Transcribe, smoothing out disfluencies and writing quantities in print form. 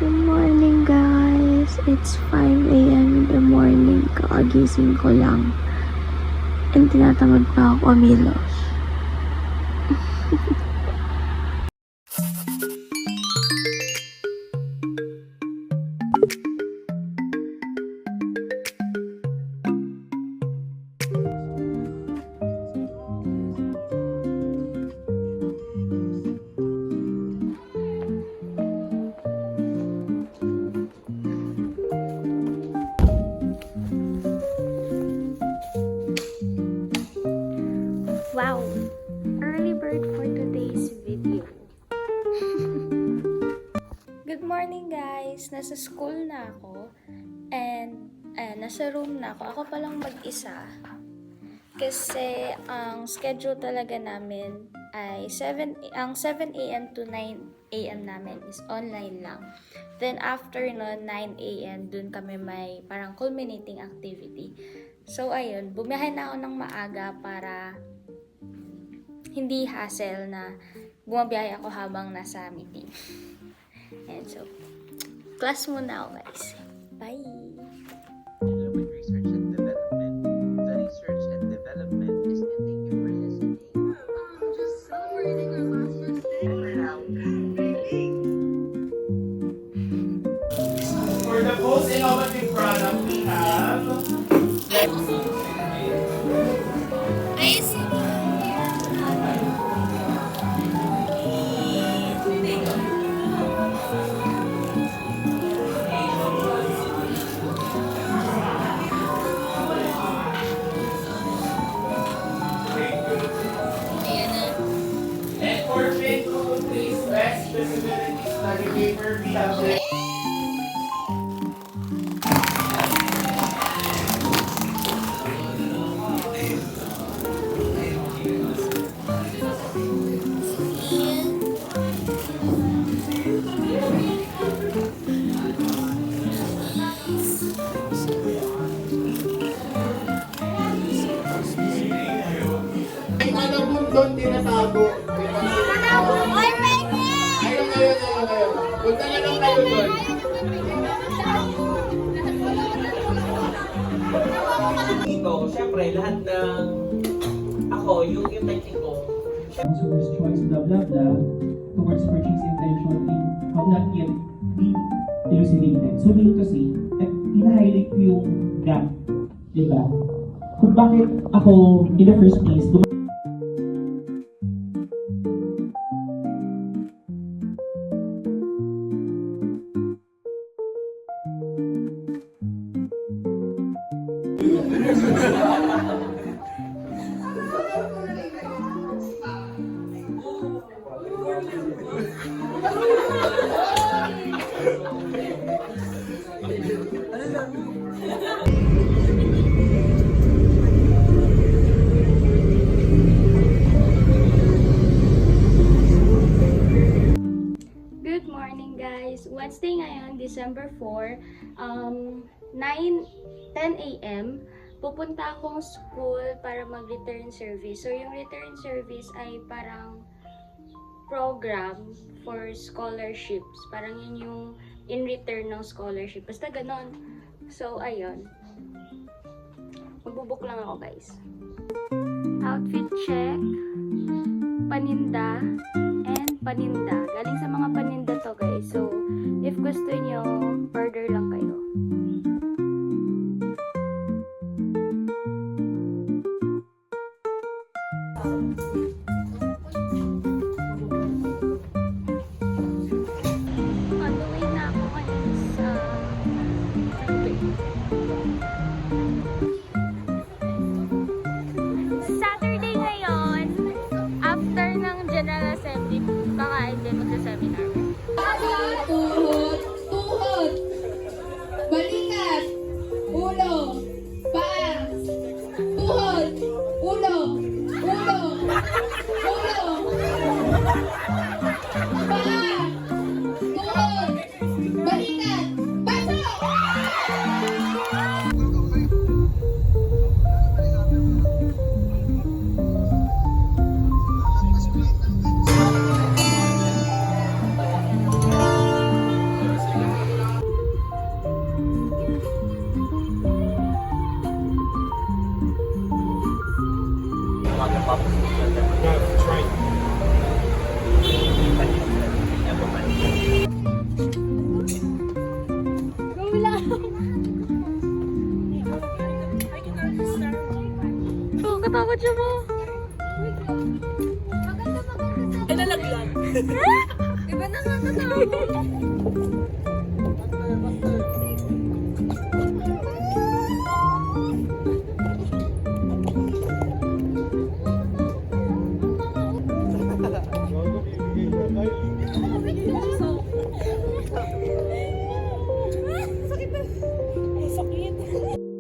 Good morning guys! It's 5 a.m. in the morning. Kakagising ko lang. And tinatamad pa ako kumilos. Wow! Early bird for today's video. Good morning guys! Nasa school na ako. And nasa room na ako. Ako palang mag-isa. Kasi ang schedule talaga namin ay 7 a.m. to 9 a.m. namin is online lang. Then after nun, 9 a.m. dun kami may parang culminating activity. So ayun, bumiyahe na ako ng maaga para hindi hassle na bumabiyahe ako habang nasa meeting. And so, class muna ako guys. Bye! With research and development. The research and development is ending you for listening. Just celebrating our last birthday. For the most innovative product we have, and for pin to please best visibility study paper, we have this. Ay, manabong doon tinatago. Ayun. Punta na lang kayo doon. Ito, syempre, lahat ng ako, yung technique ko, consumer's choice, blah blah blah, towards purchase intention have not yet been elucidated. So meaning to say, ina-highlight ko yung gap, di ba? Kung bakit ako, in the first place, Good morning guys! Wednesday ngayon, December 4, 10 a.m. Pupunta akong school para mag-return service. So yung return service ay parang program for scholarships. Parang yun yung in return ng scholarship. Basta ganon. So ayun. Magbubuk lang ako guys. Outfit check. Paninda. And paninda. Galing sa mga paninda to guys. So, if gusto nyo, order lang kayo. On the way na ako ngayon sa Saturday ngayon, after ng General Assembly, kakain din mo sa seminar. Tuhod! Tuhod! opposite siya. Yeah, that's right. Oh, katakot siya mo. Ay, nalaglag. Iba na nga Sakit na. Sakit.